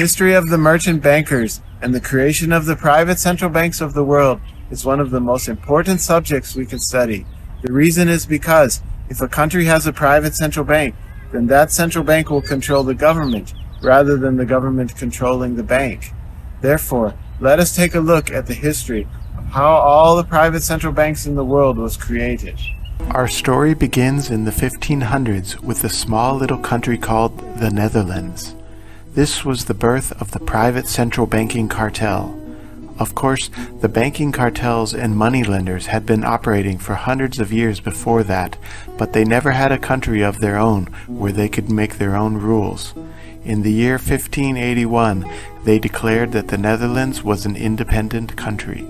history of the merchant bankers and the creation of the private central banks of the world is one of the most important subjects we can study. The reason is because if a country has a private central bank, then that central bank will control the government rather than the government controlling the bank. Therefore, let us take a look at the history of how all the private central banks in the world was created. Our story begins in the 1500s with a small little country called the Netherlands. This was the birth of the private central banking cartel. Of course, the banking cartels and moneylenders had been operating for hundreds of years before that, but they never had a country of their own where they could make their own rules. In the year 1581, they declared that the Netherlands was an independent country.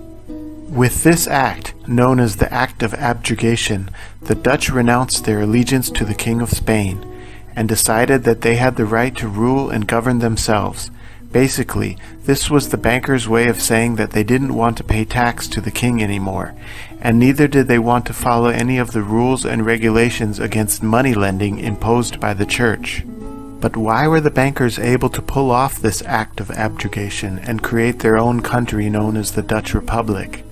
With this act, known as the Act of Abjuration, the Dutch renounced their allegiance to the King of Spain and decided that they had the right to rule and govern themselves. Basically, this was the bankers' way of saying that they didn't want to pay tax to the king anymore, and neither did they want to follow any of the rules and regulations against money lending imposed by the church. But why were the bankers able to pull off this act of abjuration and create their own country known as the Dutch Republic?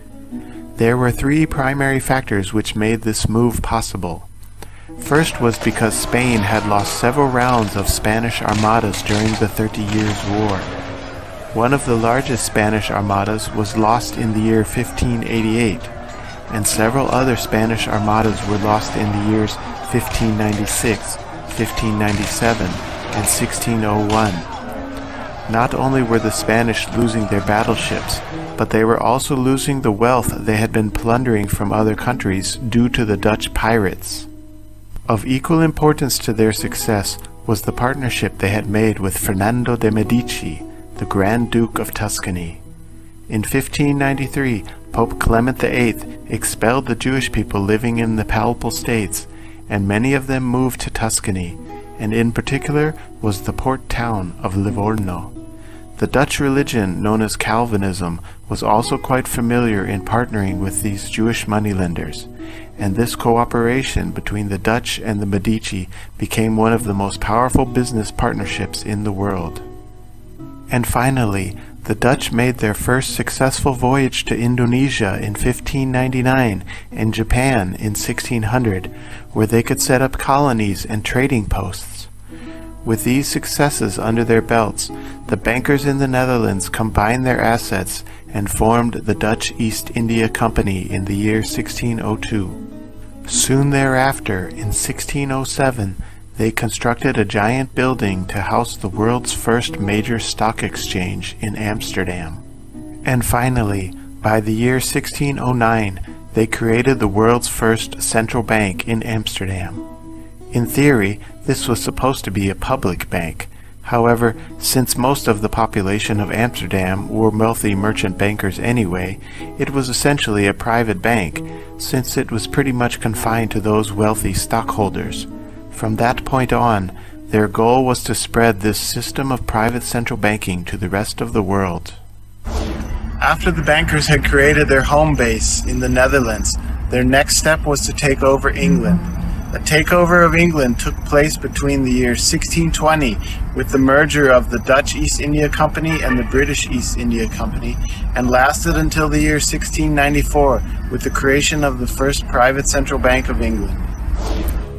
There were three primary factors which made this move possible. First was because Spain had lost several rounds of Spanish armadas during the 30 Years' War. One of the largest Spanish armadas was lost in the year 1588, and several other Spanish armadas were lost in the years 1596, 1597, and 1601. Not only were the Spanish losing their battleships, but they were also losing the wealth they had been plundering from other countries due to the Dutch pirates. Of equal importance to their success was the partnership they had made with Fernando de' Medici, the Grand Duke of Tuscany. In 1593, Pope Clement VIII expelled the Jewish people living in the Papal States, and many of them moved to Tuscany, and in particular was the port town of Livorno. The Dutch religion, known as Calvinism, was also quite familiar in partnering with these Jewish moneylenders, and this cooperation between the Dutch and the Medici became one of the most powerful business partnerships in the world. And finally, the Dutch made their first successful voyage to Indonesia in 1599 and Japan in 1600, where they could set up colonies and trading posts. With these successes under their belts, the bankers in the Netherlands combined their assets and formed the Dutch East India Company in the year 1602. Soon thereafter, in 1607, they constructed a giant building to house the world's first major stock exchange in Amsterdam. And finally, by the year 1609, they created the world's first central bank in Amsterdam. In theory, this was supposed to be a public bank. However, since most of the population of Amsterdam were wealthy merchant bankers anyway, it was essentially a private bank, since it was pretty much confined to those wealthy stockholders. From that point on, their goal was to spread this system of private central banking to the rest of the world. After the bankers had created their home base in the Netherlands, their next step was to take over England. A takeover of England took place between the year 1620 with the merger of the Dutch East India Company and the British East India Company, and lasted until the year 1694 with the creation of the first private central bank of England.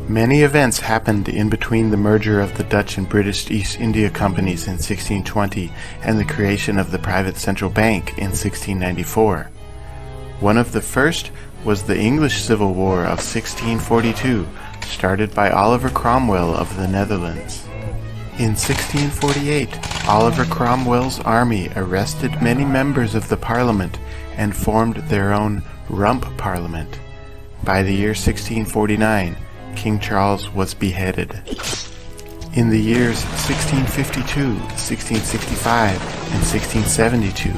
Many events happened in between the merger of the Dutch and British East India Companies in 1620 and the creation of the private central bank in 1694. One of the first was the English Civil War of 1642, started by Oliver Cromwell of the Netherlands. In 1648, Oliver Cromwell's army arrested many members of the Parliament and formed their own Rump Parliament. By the year 1649, King Charles was beheaded. In the years 1652, 1665, and 1672,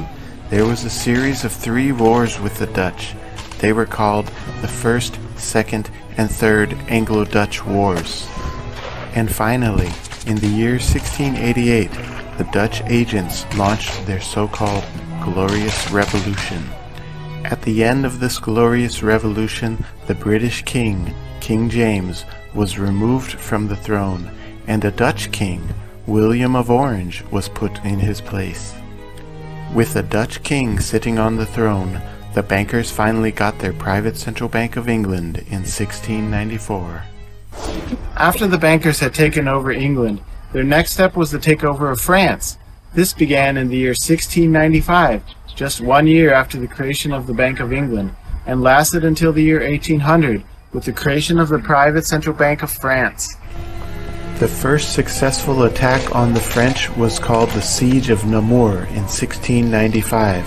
there was a series of 3 wars with the Dutch. They were called the First, Second, and Third Anglo-Dutch Wars. And finally, in the year 1688, the Dutch agents launched their so-called Glorious Revolution. At the end of this glorious revolution, the British king, King James, was removed from the throne, and a Dutch king, William of Orange was put in his place. With a Dutch king sitting on the throne, the bankers finally got their private central bank of England in 1694. After the bankers had taken over England, their next step was the takeover of France. This began in the year 1695, just 1 year after the creation of the Bank of England, and lasted until the year 1800, with the creation of the private central bank of France. The first successful attack on the French was called the Siege of Namur in 1695.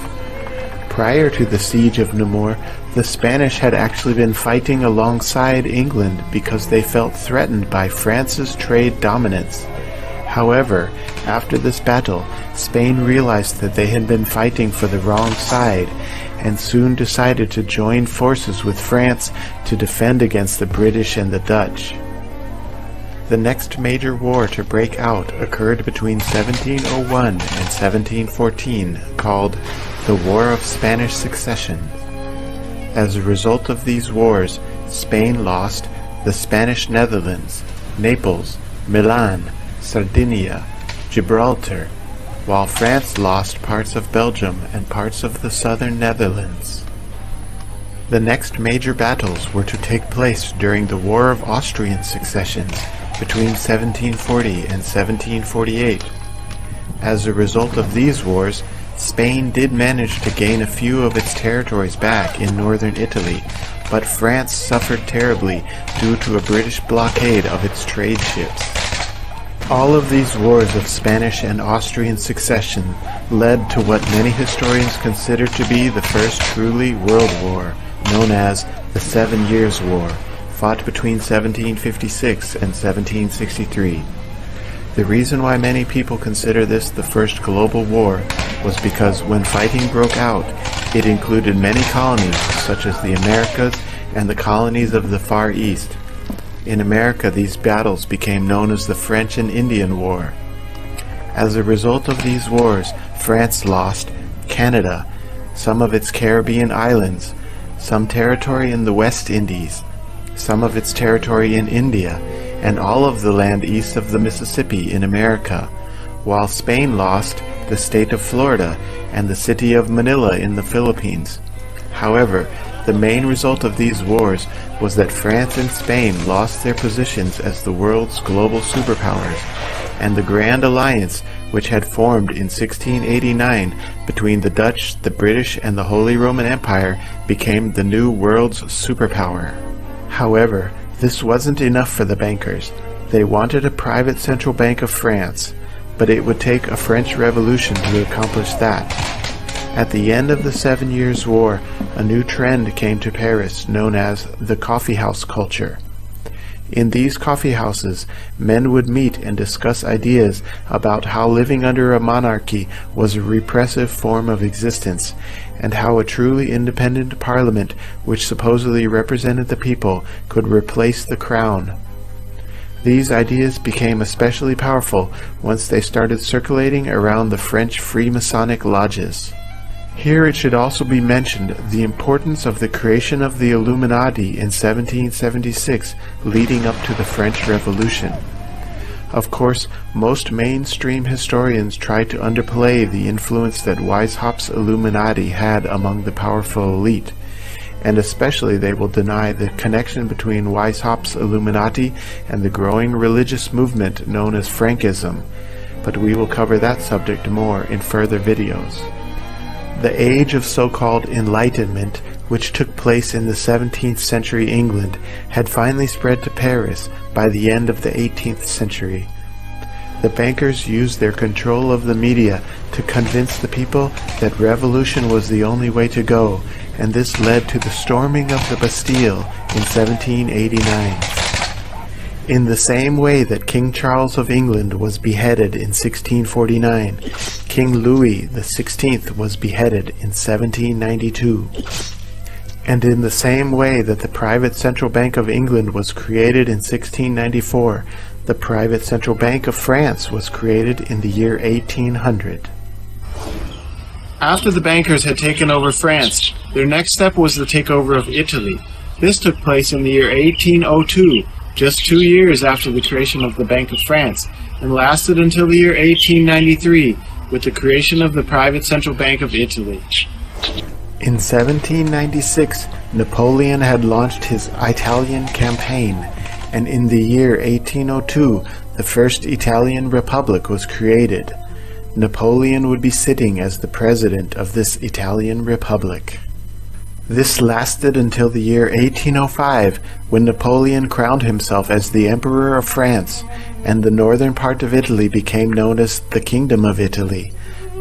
Prior to the Siege of Namur, the Spanish had actually been fighting alongside England because they felt threatened by France's trade dominance. However, after this battle, Spain realized that they had been fighting for the wrong side and soon decided to join forces with France to defend against the British and the Dutch. The next major war to break out occurred between 1701 and 1714, called the War of Spanish Succession. As a result of these wars, Spain lost the Spanish Netherlands, Naples, Milan, Sardinia, Gibraltar, while France lost parts of Belgium and parts of the southern Netherlands. The next major battles were to take place during the War of Austrian Succession between 1740 and 1748. As a result of these wars, Spain did manage to gain a few of its territories back in northern Italy, but France suffered terribly due to a British blockade of its trade ships. All of these wars of Spanish and Austrian succession led to what many historians consider to be the first truly world war, known as the 7 Years' War, fought between 1756 and 1763. The reason why many people consider this the first global war was because when fighting broke out, it included many colonies such as the Americas and the colonies of the Far East. In America, these battles became known as the French and Indian War. As a result of these wars, France lost Canada, some of its Caribbean islands, some territory in the West Indies, some of its territory in India, and all of the land east of the Mississippi in America, while Spain lost the state of Florida and the city of Manila in the Philippines. However, the main result of these wars was that France and Spain lost their positions as the world's global superpowers, and the Grand Alliance, which had formed in 1689 between the Dutch, the British, and the Holy Roman Empire, became the new world's superpower. However, this wasn't enough for the bankers. They wanted a private central bank of France, but it would take a French Revolution to accomplish that. At the end of the 7 Years' War, a new trend came to Paris known as the coffeehouse culture. In these coffeehouses, men would meet and discuss ideas about how living under a monarchy was a repressive form of existence, and how a truly independent parliament, which supposedly represented the people, could replace the crown. These ideas became especially powerful once they started circulating around the French Freemasonic lodges. Here it should also be mentioned the importance of the creation of the Illuminati in 1776 leading up to the French Revolution. Of course, most mainstream historians try to underplay the influence that Weishaupt's Illuminati had among the powerful elite, and especially they will deny the connection between Weishaupt's Illuminati and the growing religious movement known as Frankism, but we will cover that subject more in further videos. The age of so-called Enlightenment, which took place in the 17th century England, had finally spread to Paris by the end of the 18th century. The bankers used their control of the media to convince the people that revolution was the only way to go, and this led to the storming of the Bastille in 1789. In the same way that King Charles of England was beheaded in 1649, King Louis XVI was beheaded in 1792. And in the same way that the private central bank of England was created in 1694, the private central bank of France was created in the year 1800. After the bankers had taken over France, their next step was the takeover of Italy. This took place in the year 1802, just 2 years after the creation of the Bank of France, and lasted until the year 1893 with the creation of the private central bank of Italy. In 1796, Napoleon had launched his Italian campaign, and in the year 1802, the first Italian Republic was created. Napoleon would be sitting as the president of this Italian Republic. This lasted until the year 1805, when Napoleon crowned himself as the Emperor of France, and the northern part of Italy became known as the Kingdom of Italy.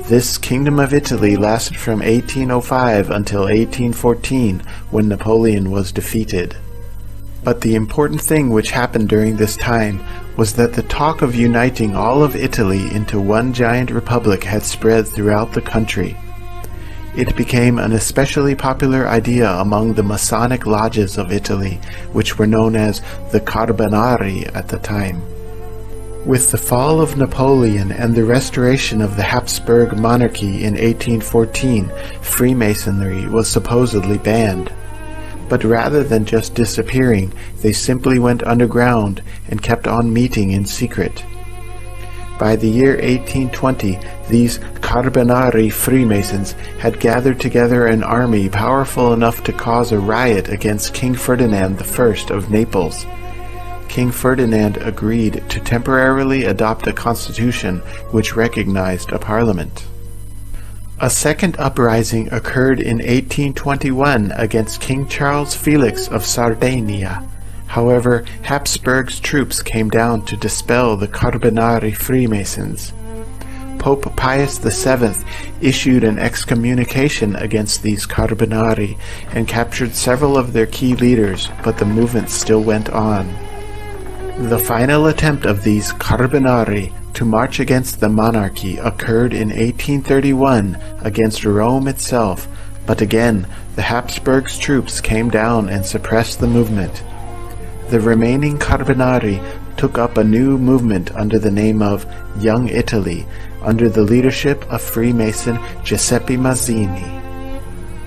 This Kingdom of Italy lasted from 1805 until 1814, when Napoleon was defeated. But the important thing which happened during this time was that the talk of uniting all of Italy into one giant republic had spread throughout the country. It became an especially popular idea among the Masonic lodges of Italy, which were known as the Carbonari at the time. With the fall of Napoleon and the restoration of the Habsburg monarchy in 1814, Freemasonry was supposedly banned. But rather than just disappearing, they simply went underground and kept on meeting in secret. By the year 1820, these Carbonari Freemasons had gathered together an army powerful enough to cause a riot against King Ferdinand I of Naples. King Ferdinand agreed to temporarily adopt a constitution which recognized a parliament. A second uprising occurred in 1821 against King Charles Felix of Sardinia. However, Habsburg's troops came down to dispel the Carbonari Freemasons. Pope Pius VII issued an excommunication against these Carbonari and captured several of their key leaders, but the movement still went on. The final attempt of these Carbonari to march against the monarchy occurred in 1831 against Rome itself, but again the Habsburg's troops came down and suppressed the movement. The remaining Carbonari took up a new movement under the name of Young Italy, under the leadership of Freemason Giuseppe Mazzini.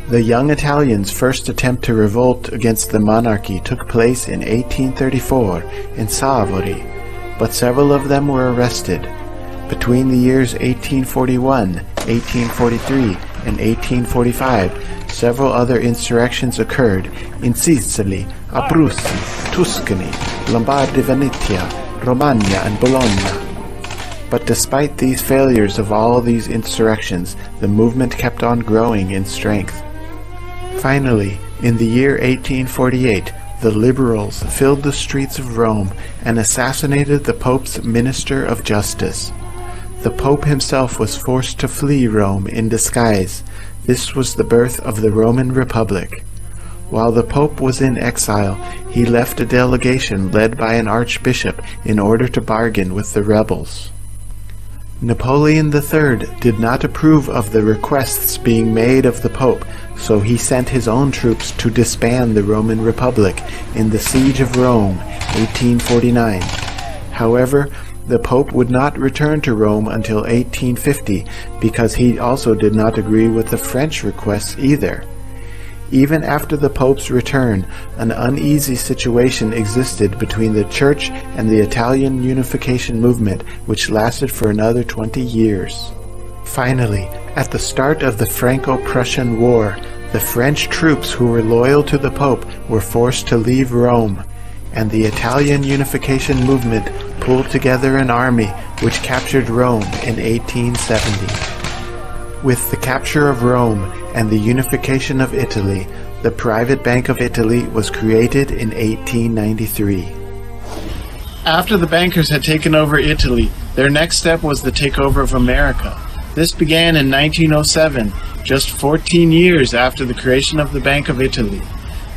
The Young Italians' first attempt to revolt against the monarchy took place in 1834 in Savory, but several of them were arrested. Between the years 1841, 1843, and 1845, several other insurrections occurred in Sicily, Abruzzi, Tuscany, Lombardy, Venetia, Romagna, and Bologna. But despite these failures of all these insurrections, the movement kept on growing in strength. Finally, in the year 1848, the liberals filled the streets of Rome and assassinated the Pope's Minister of Justice. The Pope himself was forced to flee Rome in disguise. This was the birth of the Roman Republic. While the Pope was in exile, he left a delegation led by an archbishop in order to bargain with the rebels. Napoleon III did not approve of the requests being made of the Pope, so he sent his own troops to disband the Roman Republic in the Siege of Rome, 1849. However, the Pope would not return to Rome until 1850 because he also did not agree with the French requests either. Even after the Pope's return, an uneasy situation existed between the Church and the Italian unification movement, which lasted for another 20 years. Finally, at the start of the Franco-Prussian War, the French troops who were loyal to the Pope were forced to leave Rome, and the Italian unification movement pulled together an army which captured Rome in 1870. With the capture of Rome and the unification of Italy, the Private Bank of Italy was created in 1893. After the bankers had taken over Italy, their next step was the takeover of America. This began in 1907, just 14 years after the creation of the Bank of Italy.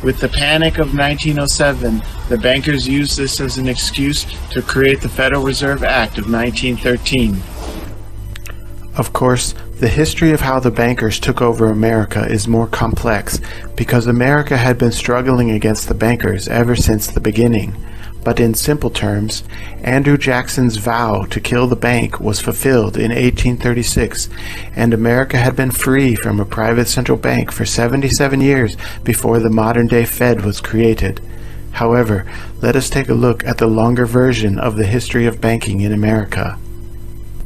With the panic of 1907, the bankers used this as an excuse to create the Federal Reserve Act of 1913. Of course, the history of how the bankers took over America is more complex because America had been struggling against the bankers ever since the beginning. But in simple terms, Andrew Jackson's vow to kill the bank was fulfilled in 1836, and America had been free from a private central bank for 77 years before the modern-day Fed was created. However, let us take a look at the longer version of the history of banking in America.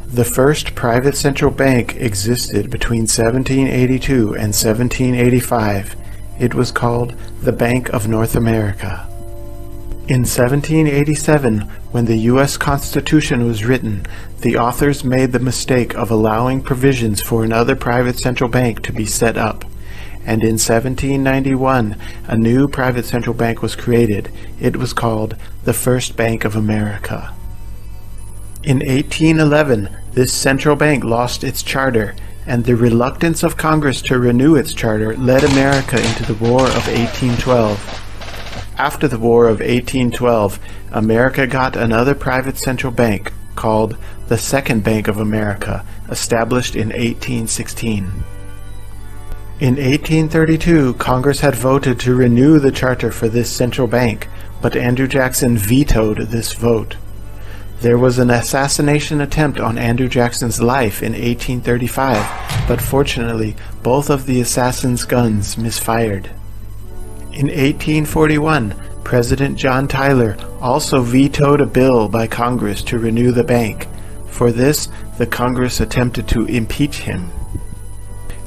The first private central bank existed between 1782 and 1785. It was called the Bank of North America. In 1787, when the U.S. Constitution was written, the authors made the mistake of allowing provisions for another private central bank to be set up. And in 1791, a new private central bank was created. It was called the First Bank of America. In 1811, this central bank lost its charter, and the reluctance of Congress to renew its charter led America into the War of 1812. After the War of 1812, America got another private central bank called the Second Bank of America, established in 1816. In 1832, Congress had voted to renew the charter for this central bank, but Andrew Jackson vetoed this vote. There was an assassination attempt on Andrew Jackson's life in 1835, but fortunately, both of the assassins' guns misfired. In 1841, President John Tyler also vetoed a bill by Congress to renew the bank. For this, the Congress attempted to impeach him.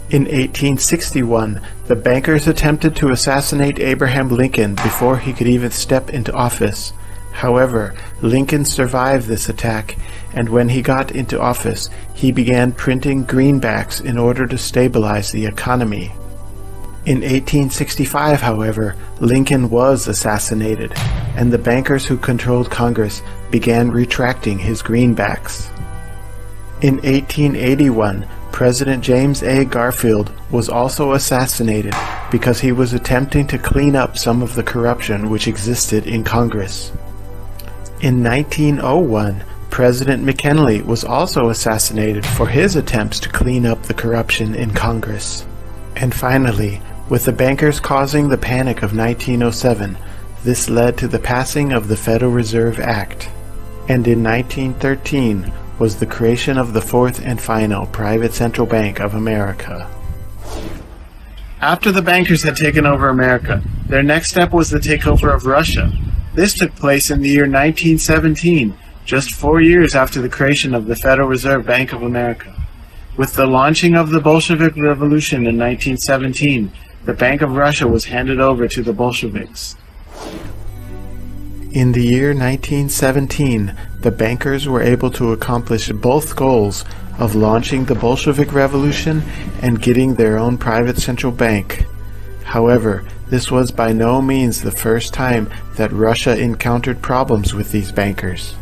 In 1861, the bankers attempted to assassinate Abraham Lincoln before he could even step into office. However, Lincoln survived this attack, and when he got into office, he began printing greenbacks in order to stabilize the economy. In 1865, however, Lincoln was assassinated, and the bankers who controlled Congress began retracting his greenbacks. In 1881, President James A. Garfield was also assassinated because he was attempting to clean up some of the corruption which existed in Congress. In 1901, President McKinley was also assassinated for his attempts to clean up the corruption in Congress. And finally, with the bankers causing the panic of 1907, this led to the passing of the Federal Reserve Act. And in 1913 was the creation of the fourth and final private central bank of America. After the bankers had taken over America, their next step was the takeover of Russia. This took place in the year 1917, just 4 years after the creation of the Federal Reserve Bank of America. With the launching of the Bolshevik Revolution in 1917, the Bank of Russia was handed over to the Bolsheviks. In the year 1917, the bankers were able to accomplish both goals of launching the Bolshevik Revolution and getting their own private central bank. However, this was by no means the first time that Russia encountered problems with these bankers.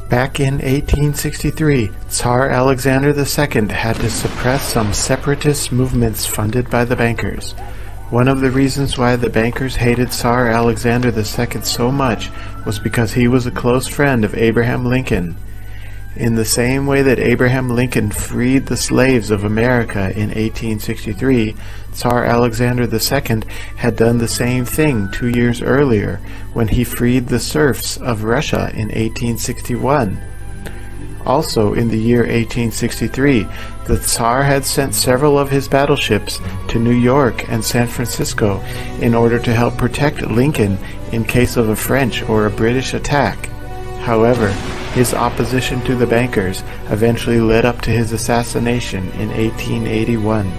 Back in 1863, Tsar Alexander II had to suppress some separatist movements funded by the bankers. One of the reasons why the bankers hated Tsar Alexander II so much was because he was a close friend of Abraham Lincoln. In the same way that Abraham Lincoln freed the slaves of America in 1863, Tsar Alexander II had done the same thing 2 years earlier when he freed the serfs of Russia in 1861. Also in the year 1863, the Tsar had sent several of his battleships to New York and San Francisco in order to help protect Lincoln in case of a French or a British attack. However, his opposition to the bankers eventually led up to his assassination in 1881.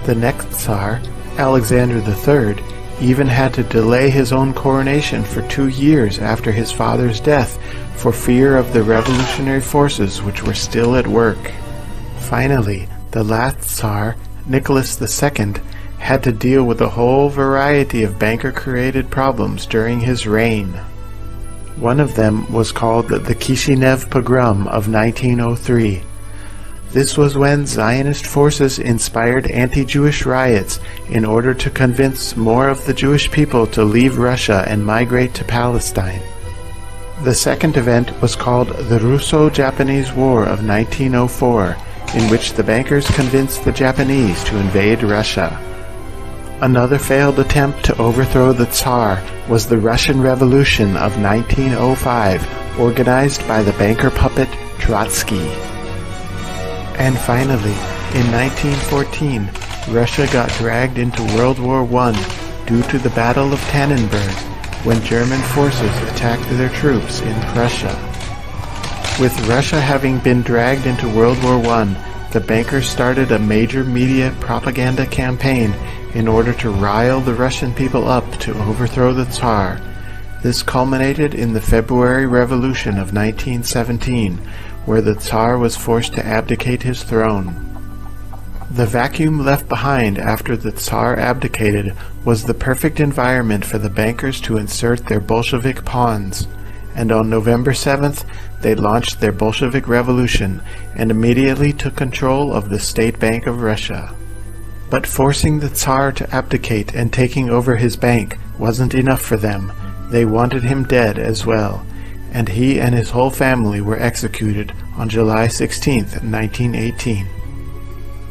The next Tsar, Alexander III, even had to delay his own coronation for 2 years after his father's death for fear of the revolutionary forces which were still at work. Finally, the last Tsar, Nicholas II, had to deal with a whole variety of banker-created problems during his reign. One of them was called the Kishinev Pogrom of 1903. This was when Zionist forces inspired anti-Jewish riots in order to convince more of the Jewish people to leave Russia and migrate to Palestine. The second event was called the Russo-Japanese War of 1904, in which the bankers convinced the Japanese to invade Russia. Another failed attempt to overthrow the Tsar was the Russian Revolution of 1905, organized by the banker puppet Trotsky. And finally, in 1914, Russia got dragged into World War I due to the Battle of Tannenberg, when German forces attacked their troops in Prussia. With Russia having been dragged into World War I, the bankers started a major media propaganda campaign in order to rile the Russian people up to overthrow the Tsar. This culminated in the February Revolution of 1917, where the Tsar was forced to abdicate his throne. The vacuum left behind after the Tsar abdicated was the perfect environment for the bankers to insert their Bolshevik pawns, and on November 7th they launched their Bolshevik Revolution and immediately took control of the State Bank of Russia. But forcing the Tsar to abdicate and taking over his bank wasn't enough for them. They wanted him dead as well, and he and his whole family were executed on July 16, 1918.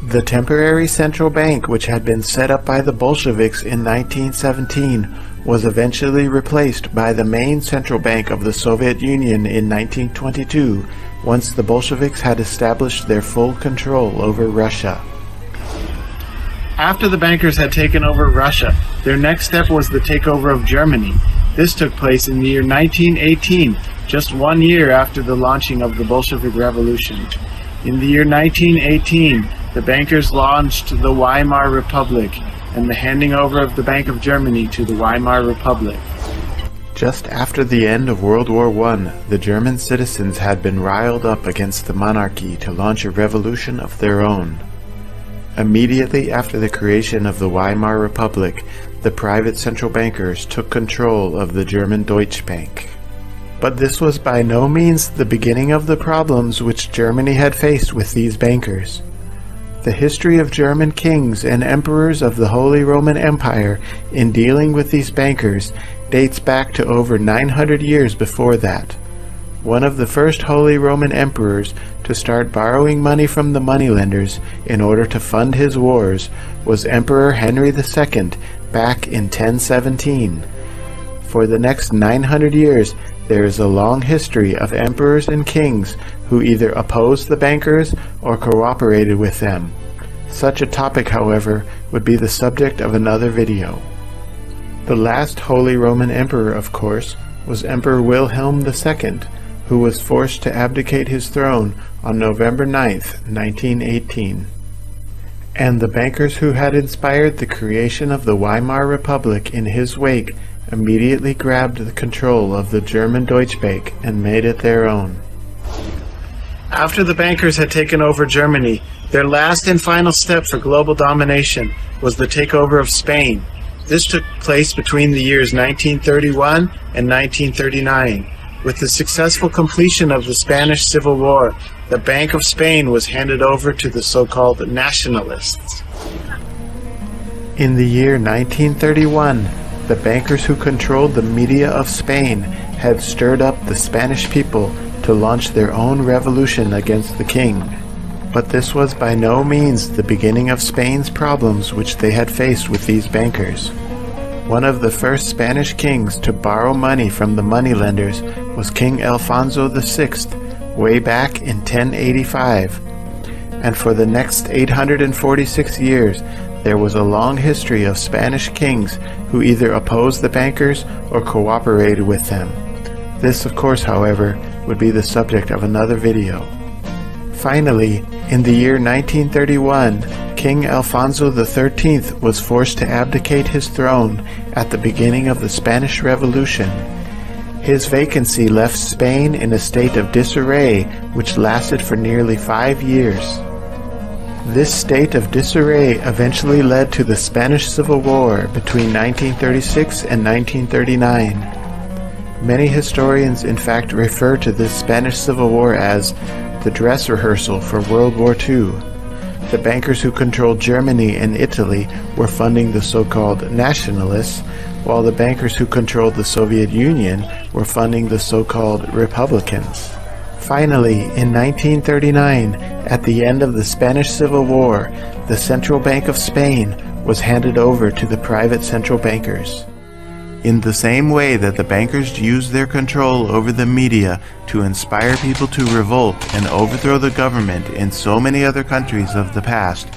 The temporary central bank, which had been set up by the Bolsheviks in 1917, was eventually replaced by the main central bank of the Soviet Union in 1922, once the Bolsheviks had established their full control over Russia. After the bankers had taken over Russia, their next step was the takeover of Germany. This took place in the year 1918, just 1 year after the launching of the Bolshevik Revolution. In the year 1918, the bankers launched the Weimar Republic and the handing over of the Bank of Germany to the Weimar Republic. Just after the end of World War I, the German citizens had been riled up against the monarchy to launch a revolution of their own. Immediately after the creation of the Weimar Republic, the private central bankers took control of the German Deutsche Bank. But this was by no means the beginning of the problems which Germany had faced with these bankers. The history of German kings and emperors of the Holy Roman Empire in dealing with these bankers dates back to over 900 years before that. One of the first Holy Roman emperors to start borrowing money from the moneylenders in order to fund his wars was Emperor Henry II back in 1017. For the next 900 years, there is a long history of emperors and kings who either opposed the bankers or cooperated with them. Such a topic, however, would be the subject of another video. The last Holy Roman Emperor, of course, was Emperor Wilhelm II, who was forced to abdicate his throne on November 9th, 1918. And the bankers who had inspired the creation of the Weimar Republic in his wake immediately grabbed the control of the German Deutsche Bank and made it their own. After the bankers had taken over Germany, their last and final step for global domination was the takeover of Spain. This took place between the years 1931 and 1939. With the successful completion of the Spanish Civil War, the Bank of Spain was handed over to the so-called nationalists. In the year 1931, the bankers who controlled the media of Spain had stirred up the Spanish people to launch their own revolution against the king. But this was by no means the beginning of Spain's problems which they had faced with these bankers. One of the first Spanish kings to borrow money from the moneylenders was King Alfonso VI, way back in 1085. And for the next 846 years, there was a long history of Spanish kings who either opposed the bankers or cooperated with them. This, of course, however, would be the subject of another video. Finally, in the year 1931, King Alfonso XIII was forced to abdicate his throne at the beginning of the Spanish Revolution. His vacancy left Spain in a state of disarray which lasted for nearly 5 years. This state of disarray eventually led to the Spanish Civil War between 1936 and 1939. Many historians in fact refer to this Spanish Civil War as the dress rehearsal for World War II. The bankers who controlled Germany and Italy were funding the so-called nationalists, while the bankers who controlled the Soviet Union were funding the so-called Republicans. Finally, in 1939, at the end of the Spanish Civil War, the Central Bank of Spain was handed over to the private central bankers. In the same way that the bankers used their control over the media to inspire people to revolt and overthrow the government in so many other countries of the past,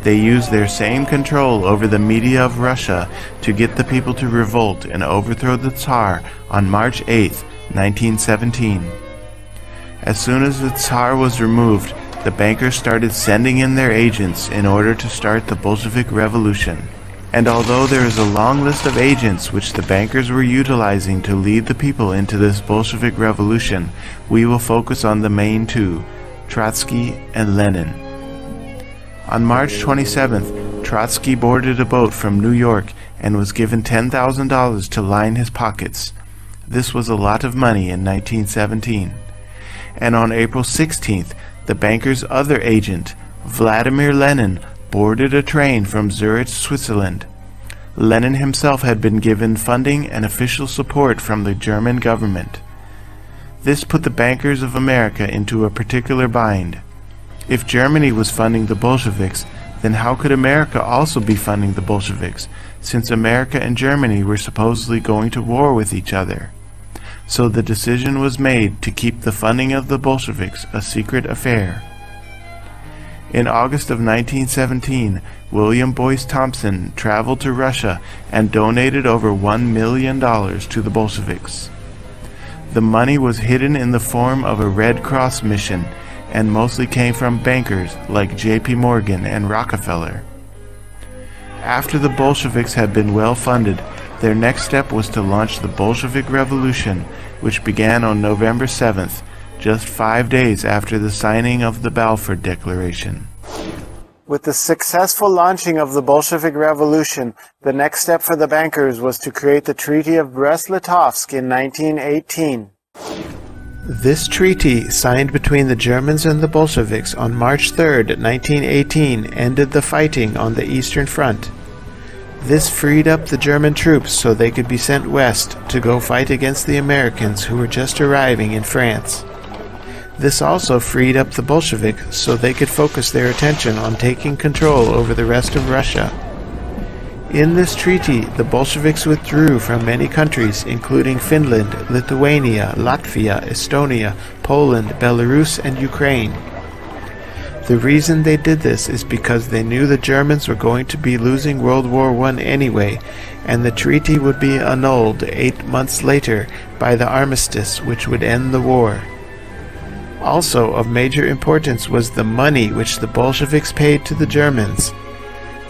they used their same control over the media of Russia to get the people to revolt and overthrow the Tsar on March 8, 1917. As soon as the Tsar was removed, the bankers started sending in their agents in order to start the Bolshevik Revolution. And although there is a long list of agents which the bankers were utilizing to lead the people into this Bolshevik Revolution, we will focus on the main two, Trotsky and Lenin. On March 27th, Trotsky boarded a boat from New York and was given $10,000 to line his pockets. This was a lot of money in 1917. And on April 16th, the banker's other agent, Vladimir Lenin, boarded a train from Zurich, Switzerland. Lenin himself had been given funding and official support from the German government. This put the bankers of America into a particular bind. If Germany was funding the Bolsheviks, then how could America also be funding the Bolsheviks, since America and Germany were supposedly going to war with each other? So the decision was made to keep the funding of the Bolsheviks a secret affair. In August of 1917, William Boyce Thompson traveled to Russia and donated over $1 million to the Bolsheviks. The money was hidden in the form of a Red Cross mission and mostly came from bankers like J.P. Morgan and Rockefeller. After the Bolsheviks had been well funded, their next step was to launch the Bolshevik Revolution, which began on November 7th, just 5 days after the signing of the Balfour Declaration. With the successful launching of the Bolshevik Revolution, the next step for the bankers was to create the Treaty of Brest-Litovsk in 1918. This treaty, signed between the Germans and the Bolsheviks on March 3, 1918, ended the fighting on the Eastern Front. This freed up the German troops so they could be sent west to go fight against the Americans who were just arriving in France. This also freed up the Bolsheviks so they could focus their attention on taking control over the rest of Russia. In this treaty, the Bolsheviks withdrew from many countries including Finland, Lithuania, Latvia, Estonia, Poland, Belarus, and Ukraine. The reason they did this is because they knew the Germans were going to be losing World War I anyway, and the treaty would be annulled 8 months later by the armistice which would end the war. Also of major importance was the money which the Bolsheviks paid to the Germans.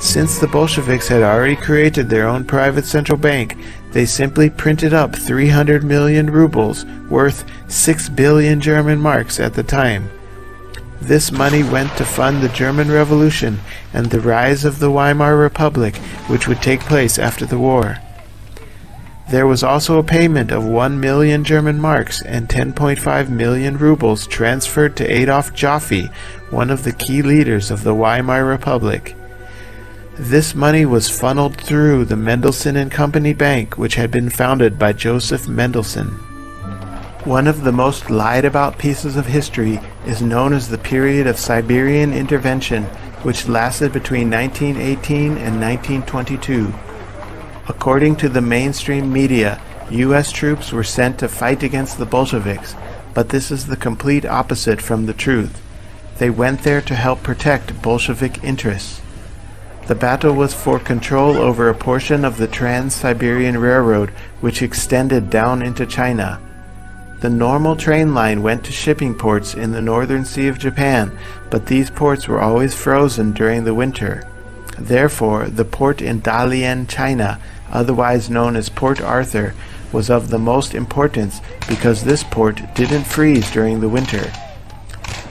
Since the Bolsheviks had already created their own private central bank, they simply printed up 300 million rubles, worth 6 billion German marks at the time. This money went to fund the German Revolution and the rise of the Weimar Republic, which would take place after the war. There was also a payment of 1 million German marks and 10.5 million rubles transferred to Adolf Joffe, one of the key leaders of the Weimar Republic. This money was funneled through the Mendelssohn and Company Bank, which had been founded by Joseph Mendelssohn. One of the most lied about pieces of history is known as the period of Siberian intervention, which lasted between 1918 and 1922. According to the mainstream media, U.S. troops were sent to fight against the Bolsheviks, but this is the complete opposite from the truth. They went there to help protect Bolshevik interests. The battle was for control over a portion of the Trans-Siberian Railroad, which extended down into China. The normal train line went to shipping ports in the northern Sea of Japan, but these ports were always frozen during the winter. Therefore, the port in Dalian, China, otherwise known as Port Arthur, was of the most importance because this port didn't freeze during the winter.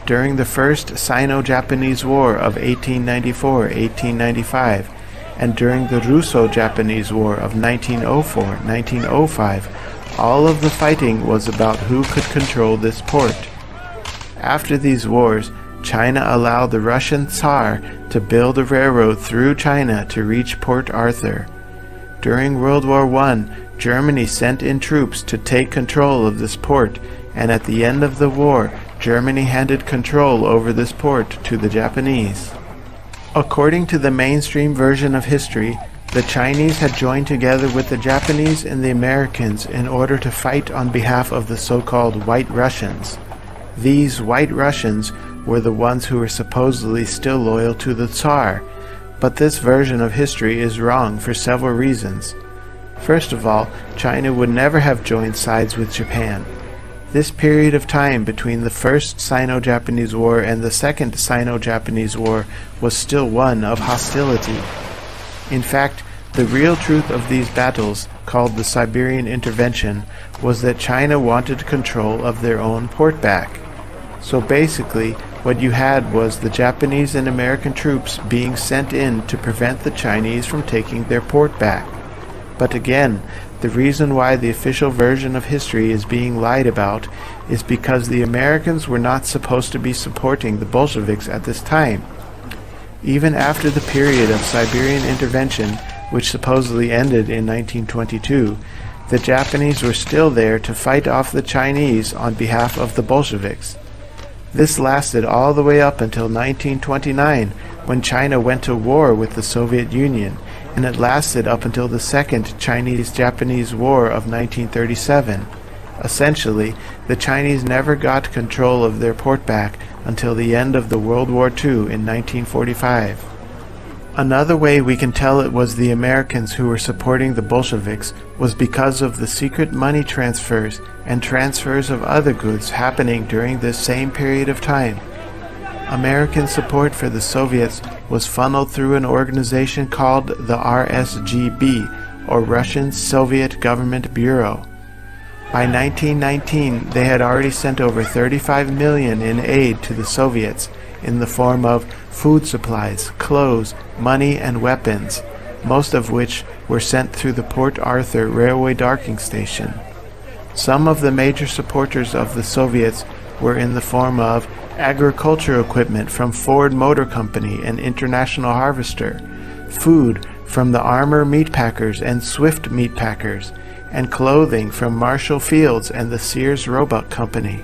During the First Sino-Japanese War of 1894-1895, and during the Russo-Japanese War of 1904-1905, all of the fighting was about who could control this port. After these wars, China allowed the Russian Tsar to build a railroad through China to reach Port Arthur. During World War I, Germany sent in troops to take control of this port, and at the end of the war, Germany handed control over this port to the Japanese. According to the mainstream version of history, the Chinese had joined together with the Japanese and the Americans in order to fight on behalf of the so-called White Russians. These White Russians were the ones who were supposedly still loyal to the Tsar, But this version of history is wrong for several reasons. First of all, China would never have joined sides with Japan. This period of time between the First Sino-Japanese War and the Second Sino-Japanese War was still one of hostility. In fact, the real truth of these battles, called the Siberian Intervention, was that China wanted control of their own port back. So basically, what you had was the Japanese and American troops being sent in to prevent the Chinese from taking their port back. But again, the reason why the official version of history is being lied about is because the Americans were not supposed to be supporting the Bolsheviks at this time. Even after the period of Siberian intervention, which supposedly ended in 1922, the Japanese were still there to fight off the Chinese on behalf of the Bolsheviks. This lasted all the way up until 1929, when China went to war with the Soviet Union, and it lasted up until the Second Chinese-Japanese War of 1937. Essentially, the Chinese never got control of their port back until the end of the World War II in 1945. Another way we can tell it was the Americans who were supporting the Bolsheviks was because of the secret money transfers and transfers of other goods happening during this same period of time. American support for the Soviets was funneled through an organization called the RSGB, or Russian Soviet Government Bureau. By 1919, they had already sent over $35 million in aid to the Soviets in the form of food supplies, clothes, money, and weapons, most of which were sent through the Port Arthur railway docking station. Some of the major supporters of the Soviets were in the form of agricultural equipment from Ford Motor Company and International Harvester, food from the Armour Meatpackers and Swift Meatpackers, and clothing from Marshall Fields and the Sears Roebuck Company.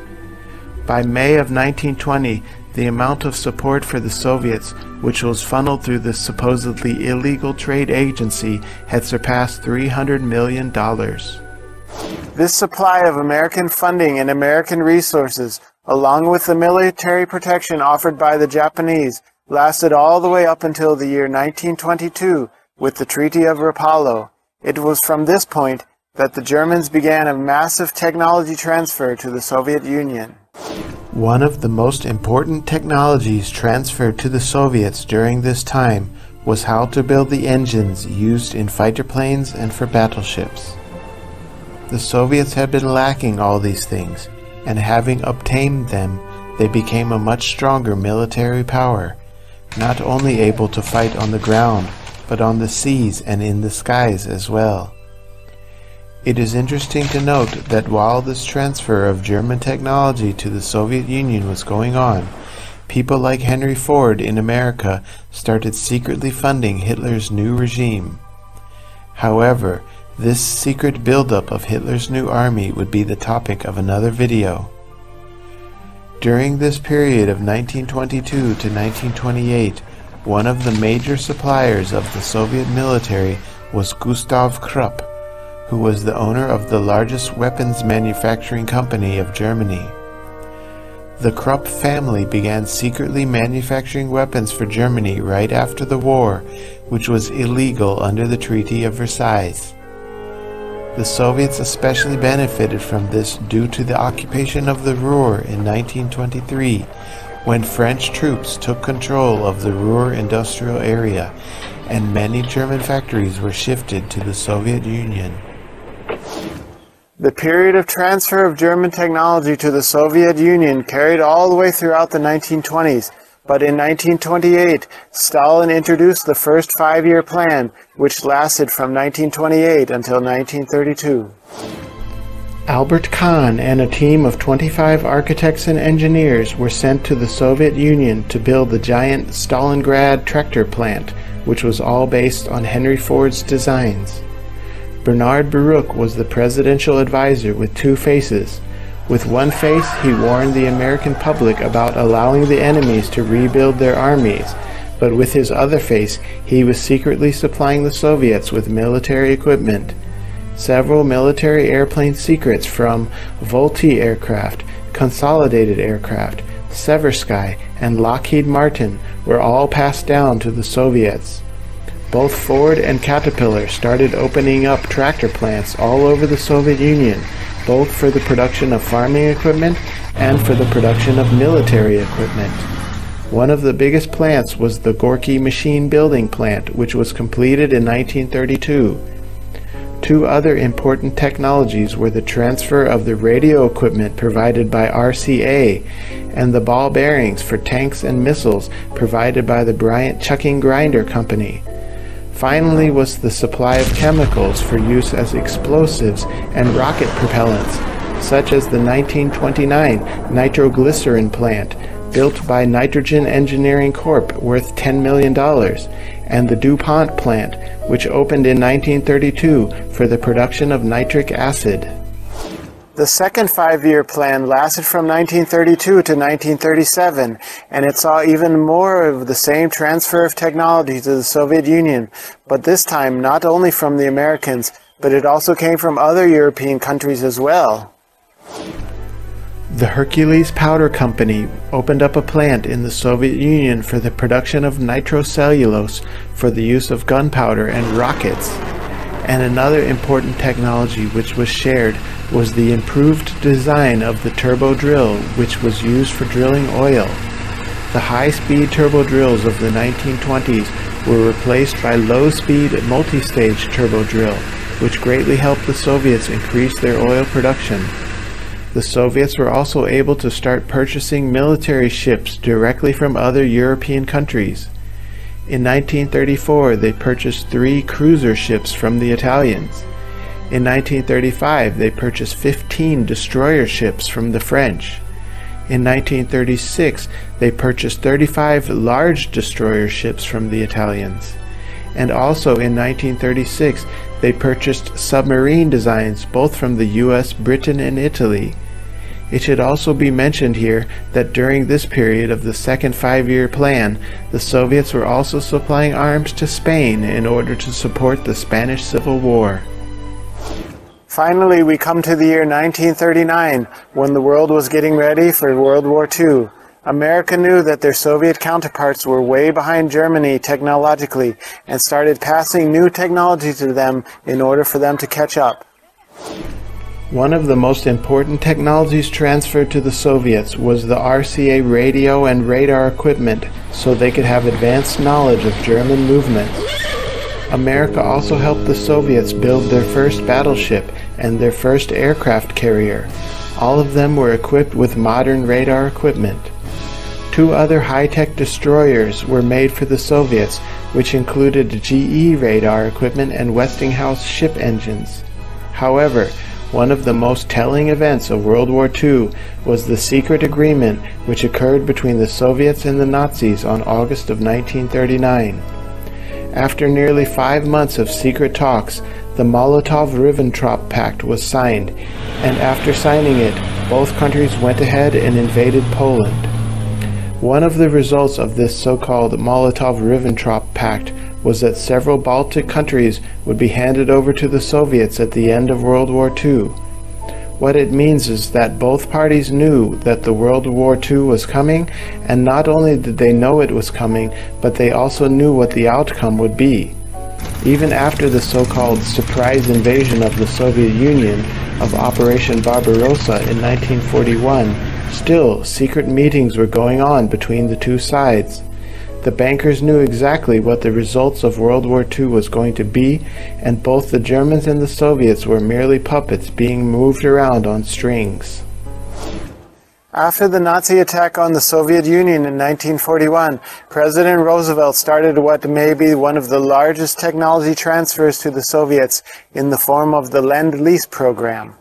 By May of 1920, the amount of support for the Soviets, which was funneled through this supposedly illegal trade agency, had surpassed $300 million. This supply of American funding and American resources, along with the military protection offered by the Japanese, lasted all the way up until the year 1922 with the Treaty of Rapallo. It was from this point that the Germans began a massive technology transfer to the Soviet Union. One of the most important technologies transferred to the Soviets during this time was how to build the engines used in fighter planes and for battleships. The Soviets had been lacking all these things, and having obtained them, they became a much stronger military power, not only able to fight on the ground, but on the seas and in the skies as well. It is interesting to note that while this transfer of German technology to the Soviet Union was going on, people like Henry Ford in America started secretly funding Hitler's new regime. However, this secret buildup of Hitler's new army would be the topic of another video. During this period of 1922 to 1928, one of the major suppliers of the Soviet military was Gustav Krupp, who was the owner of the largest weapons manufacturing company of Germany. The Krupp family began secretly manufacturing weapons for Germany right after the war, which was illegal under the Treaty of Versailles. The Soviets especially benefited from this due to the occupation of the Ruhr in 1923, when French troops took control of the Ruhr industrial area, and many German factories were shifted to the Soviet Union. The period of transfer of German technology to the Soviet Union carried all the way throughout the 1920s, but in 1928, Stalin introduced the first five-year plan, which lasted from 1928 until 1932. Albert Kahn and a team of 25 architects and engineers were sent to the Soviet Union to build the giant Stalingrad tractor plant, which was all based on Henry Ford's designs. Bernard Baruch was the presidential advisor with two faces. With one face, he warned the American public about allowing the enemies to rebuild their armies, but with his other face, he was secretly supplying the Soviets with military equipment. Several military airplane secrets from Volty aircraft, Consolidated aircraft, Seversky, and Lockheed Martin were all passed down to the Soviets. Both Ford and Caterpillar started opening up tractor plants all over the Soviet Union, both for the production of farming equipment and for the production of military equipment. One of the biggest plants was the Gorky Machine Building Plant, which was completed in 1932. Two other important technologies were the transfer of the radio equipment provided by RCA and the ball bearings for tanks and missiles provided by the Bryant Chucking Grinder Company. Finally was the supply of chemicals for use as explosives and rocket propellants, such as the 1929 nitroglycerin plant built by Nitrogen Engineering Corp. Worth $10 million, and the DuPont plant, which opened in 1932 for the production of nitric acid. The second five-year plan lasted from 1932 to 1937, and it saw even more of the same transfer of technology to the Soviet Union, but this time not only from the Americans, but it also came from other European countries as well. The Hercules Powder Company opened up a plant in the Soviet Union for the production of nitrocellulose for the use of gunpowder and rockets. And another important technology which was shared was the improved design of the turbo drill, which was used for drilling oil. The high-speed turbo drills of the 1920s were replaced by low-speed multi-stage turbo drill, which greatly helped the Soviets increase their oil production. The Soviets were also able to start purchasing military ships directly from other European countries. In 1934, they purchased 3 cruiser ships from the Italians. In 1935, they purchased 15 destroyer ships from the French. In 1936, they purchased 35 large destroyer ships from the Italians. And also in 1936, they purchased submarine designs both from the US, Britain, and Italy. It should also be mentioned here that during this period of the second five-year plan, the Soviets were also supplying arms to Spain in order to support the Spanish Civil War. Finally, we come to the year 1939, when the world was getting ready for World War II. America knew that their Soviet counterparts were way behind Germany technologically and started passing new technology to them in order for them to catch up. One of the most important technologies transferred to the Soviets was the RCA radio and radar equipment so they could have advanced knowledge of German movements. America also helped the Soviets build their first battleship and their first aircraft carrier. All of them were equipped with modern radar equipment. 2 other high-tech destroyers were made for the Soviets, which included GE radar equipment and Westinghouse ship engines. However, one of the most telling events of World War II was the secret agreement which occurred between the Soviets and the Nazis on August of 1939. After nearly 5 months of secret talks, the Molotov-Ribbentrop Pact was signed, and after signing it, both countries went ahead and invaded Poland. One of the results of this so-called Molotov-Ribbentrop Pact was that several Baltic countries would be handed over to the Soviets at the end of World War II. What it means is that both parties knew that the World War II was coming, and not only did they know it was coming, but they also knew what the outcome would be. Even after the so-called surprise invasion of the Soviet Union of Operation Barbarossa in 1941, still secret meetings were going on between the two sides. The bankers knew exactly what the results of World War II was going to be, and both the Germans and the Soviets were merely puppets being moved around on strings. After the Nazi attack on the Soviet Union in 1941, President Roosevelt started what may be one of the largest technology transfers to the Soviets in the form of the Lend-Lease program.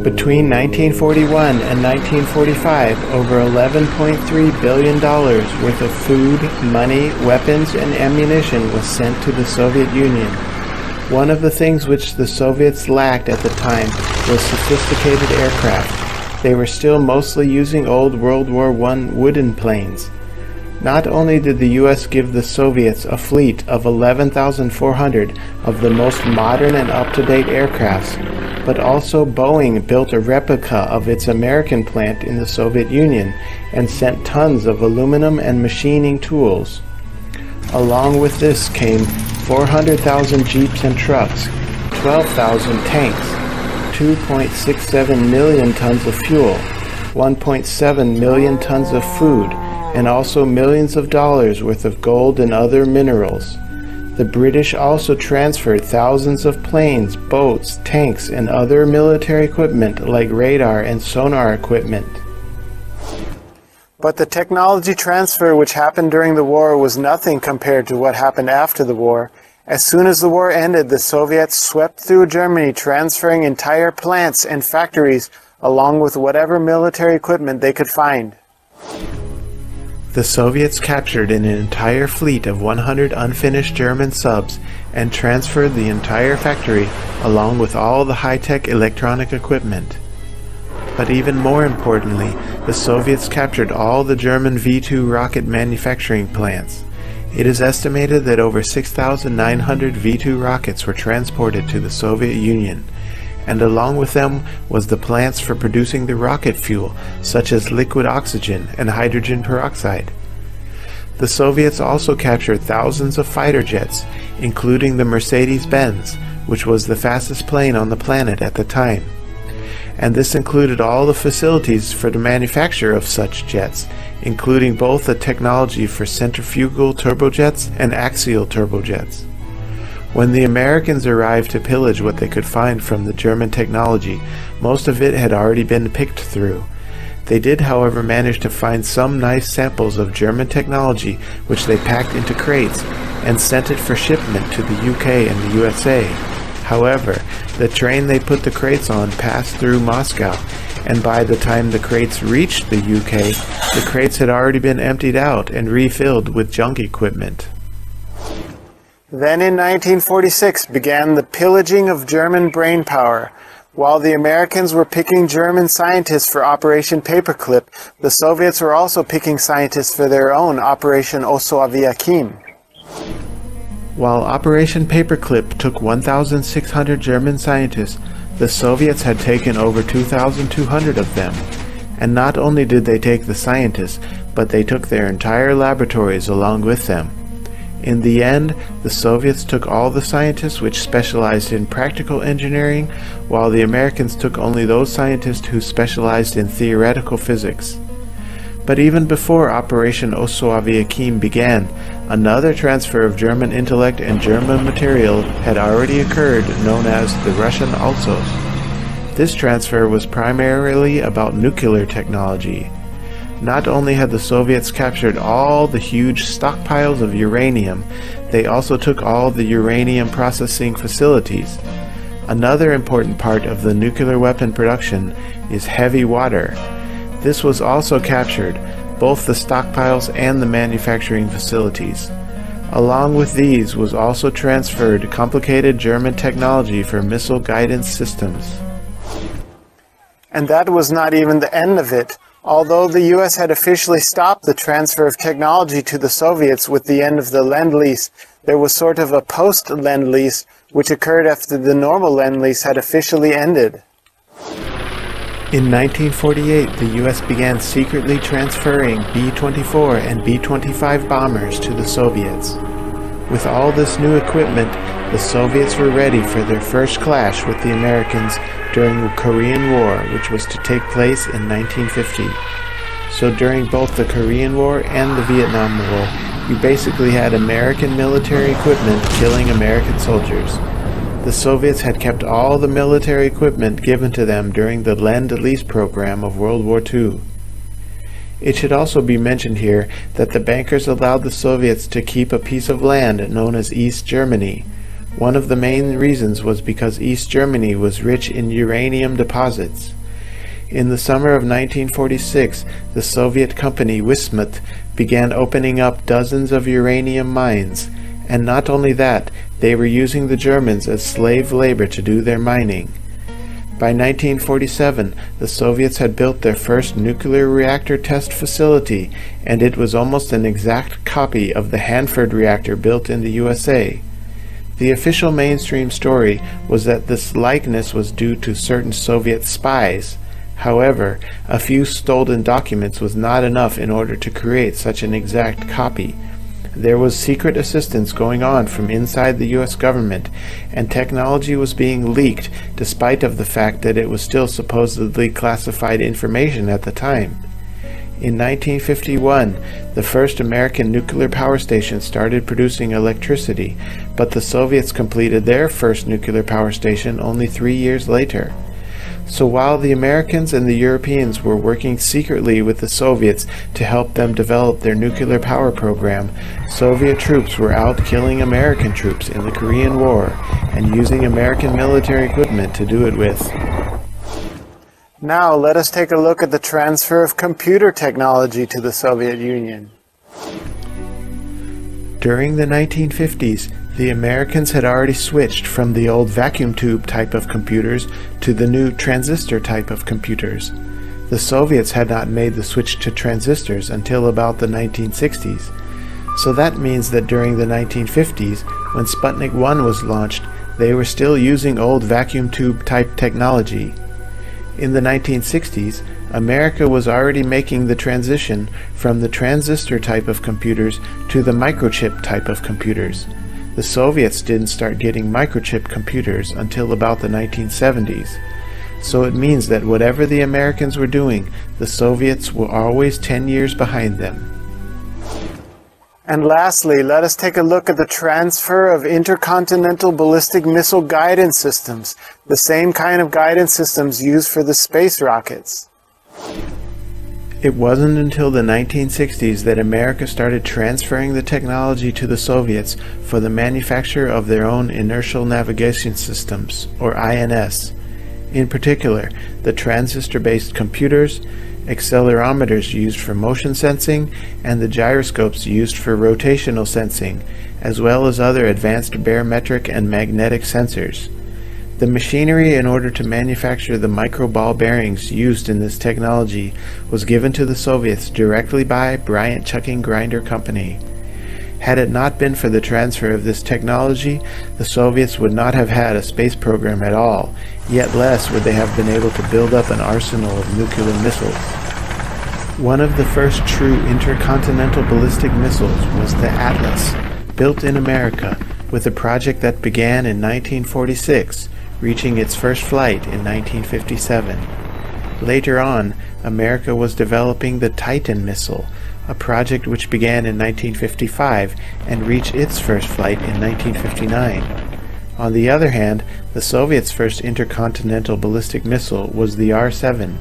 Between 1941 and 1945, over $11.3 billion worth of food, money, weapons, and ammunition was sent to the Soviet Union. One of the things which the Soviets lacked at the time was sophisticated aircraft. They were still mostly using old World War I wooden planes. Not only did the US give the Soviets a fleet of 11,400 of the most modern and up-to-date aircrafts, But also Boeing built a replica of its American plant in the Soviet Union and sent tons of aluminum and machining tools. Along with this came 400,000 jeeps and trucks, 12,000 tanks, 2.67 million tons of fuel, 1.7 million tons of food, and also millions of dollars worth of gold and other minerals. The British also transferred thousands of planes, boats, tanks, and other military equipment like radar and sonar equipment. But the technology transfer which happened during the war was nothing compared to what happened after the war. As soon as the war ended, the Soviets swept through Germany, transferring entire plants and factories along with whatever military equipment they could find. The Soviets captured an entire fleet of 100 unfinished German subs and transferred the entire factory along with all the high-tech electronic equipment. But even more importantly, the Soviets captured all the German V-2 rocket manufacturing plants. It is estimated that over 6,900 V-2 rockets were transported to the Soviet Union, and along with them was the plants for producing the rocket fuel, such as liquid oxygen and hydrogen peroxide. The Soviets also captured thousands of fighter jets, including the Mercedes-Benz, which was the fastest plane on the planet at the time. And this included all the facilities for the manufacture of such jets, including both the technology for centrifugal turbojets and axial turbojets. When the Americans arrived to pillage what they could find from the German technology, most of it had already been picked through. They did, however, manage to find some nice samples of German technology which they packed into crates and sent it for shipment to the UK and the USA. However, the train they put the crates on passed through Moscow, and by the time the crates reached the UK, the crates had already been emptied out and refilled with junk equipment. Then in 1946 began the pillaging of German brainpower. While the Americans were picking German scientists for Operation Paperclip, the Soviets were also picking scientists for their own Operation Oso-Aviakim. While Operation Paperclip took 1,600 German scientists, the Soviets had taken over 2,200 of them. And not only did they take the scientists, but they took their entire laboratories along with them. In the end, the Soviets took all the scientists which specialized in practical engineering, while the Americans took only those scientists who specialized in theoretical physics. But even before Operation Oso-Aviakim began, another transfer of German intellect and German material had already occurred, known as the Russian Alsos. This transfer was primarily about nuclear technology. Not only had the Soviets captured all the huge stockpiles of uranium, they also took all the uranium processing facilities. Another important part of the nuclear weapon production is heavy water. This was also captured, both the stockpiles and the manufacturing facilities. Along with these was also transferred complicated German technology for missile guidance systems. And that was not even the end of it. Although the US had officially stopped the transfer of technology to the Soviets with the end of the Lend-Lease, there was sort of a post-Lend-Lease which occurred after the normal Lend-Lease had officially ended. In 1948, the US began secretly transferring B-24 and B-25 bombers to the Soviets. With all this new equipment, the Soviets were ready for their first clash with the Americans during the Korean War, which was to take place in 1950. So during both the Korean War and the Vietnam War, you basically had American military equipment killing American soldiers. The Soviets had kept all the military equipment given to them during the Lend-Lease program of World War II. It should also be mentioned here that the bankers allowed the Soviets to keep a piece of land known as East Germany. One of the main reasons was because East Germany was rich in uranium deposits. In the summer of 1946, the Soviet company Wismut began opening up dozens of uranium mines, and not only that, they were using the Germans as slave labor to do their mining. By 1947, the Soviets had built their first nuclear reactor test facility, and it was almost an exact copy of the Hanford reactor built in the USA. The official mainstream story was that this likeness was due to certain Soviet spies. However, a few stolen documents was not enough in order to create such an exact copy. There was secret assistance going on from inside the US government, and technology was being leaked despite of the fact that it was still supposedly classified information at the time. In 1951, the first American nuclear power station started producing electricity, but the Soviets completed their first nuclear power station only 3 years later. So while the Americans and the Europeans were working secretly with the Soviets to help them develop their nuclear power program, Soviet troops were out killing American troops in the Korean War and using American military equipment to do it with. Now let us take a look at the transfer of computer technology to the Soviet Union. During the 1950s, the Americans had already switched from the old vacuum tube type of computers to the new transistor type of computers. The Soviets had not made the switch to transistors until about the 1960s. So that means that during the 1950s, when Sputnik 1 was launched, they were still using old vacuum tube type technology. In the 1960s, America was already making the transition from the transistor type of computers to the microchip type of computers. The Soviets didn't start getting microchip computers until about the 1970s. So it means that whatever the Americans were doing, the Soviets were always 10 years behind them. And lastly, let us take a look at the transfer of intercontinental ballistic missile guidance systems, the same kind of guidance systems used for the space rockets. It wasn't until the 1960s that America started transferring the technology to the Soviets for the manufacture of their own inertial navigation systems, or INS. In particular, the transistor-based computers, accelerometers used for motion sensing, and the gyroscopes used for rotational sensing, as well as other advanced barometric and magnetic sensors. The machinery in order to manufacture the micro ball bearings used in this technology was given to the Soviets directly by Bryant Chucking Grinder Company. Had it not been for the transfer of this technology, the Soviets would not have had a space program at all, yet less would they have been able to build up an arsenal of nuclear missiles. One of the first true intercontinental ballistic missiles was the Atlas, built in America, with a project that began in 1946, reaching its first flight in 1957. Later on, America was developing the Titan missile, a project which began in 1955 and reached its first flight in 1959. On the other hand, the Soviets' first intercontinental ballistic missile was the R-7,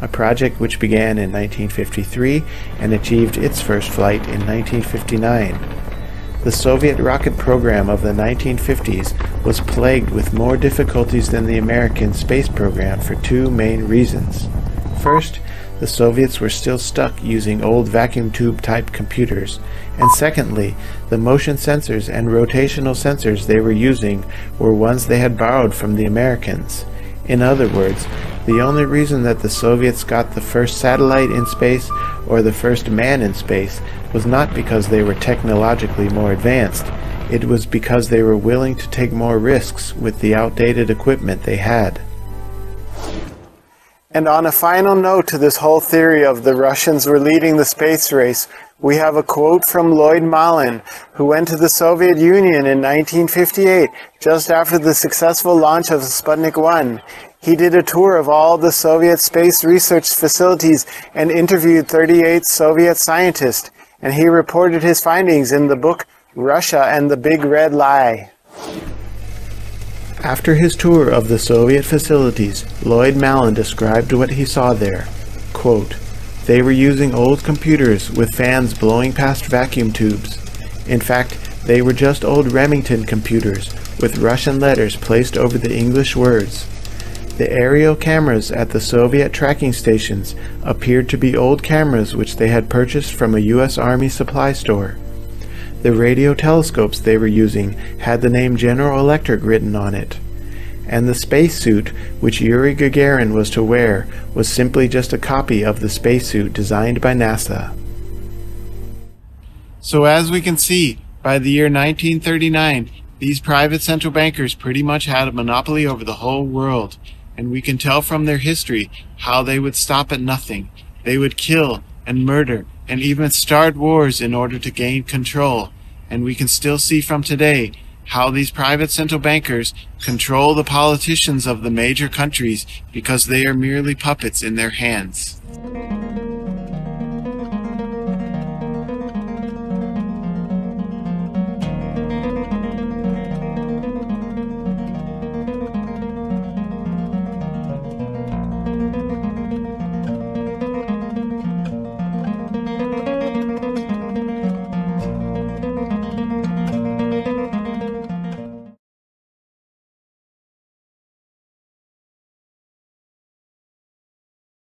a project which began in 1953 and achieved its first flight in 1959. The Soviet rocket program of the 1950s was plagued with more difficulties than the American space program for two main reasons. First, the Soviets were still stuck using old vacuum tube type computers, and secondly, the motion sensors and rotational sensors they were using were ones they had borrowed from the Americans. In other words, the only reason that the Soviets got the first satellite in space or the first man in space was not because they were technologically more advanced. It was because they were willing to take more risks with the outdated equipment they had. And on a final note to this whole theory of the Russians were leading the space race, we have a quote from Lloyd Malin, who went to the Soviet Union in 1958, just after the successful launch of Sputnik 1. He did a tour of all the Soviet space research facilities and interviewed 38 Soviet scientists, and he reported his findings in the book Russia and the Big Red Lie. After his tour of the Soviet facilities, Lloyd Malin described what he saw there. Quote, "They were using old computers with fans blowing past vacuum tubes. In fact, they were just old Remington computers with Russian letters placed over the English words. The aerial cameras at the Soviet tracking stations appeared to be old cameras which they had purchased from a U.S. Army supply store. The radio telescopes they were using had the name General Electric written on it. And the spacesuit which Yuri Gagarin was to wear was simply just a copy of the spacesuit designed by NASA." So as we can see, by the year 1939, These private central bankers pretty much had a monopoly over the whole world, and we can tell from their history how they would stop at nothing. They would kill and murder and even start wars in order to gain control. And we can still see from today how these private central bankers control the politicians of the major countries because they are merely puppets in their hands.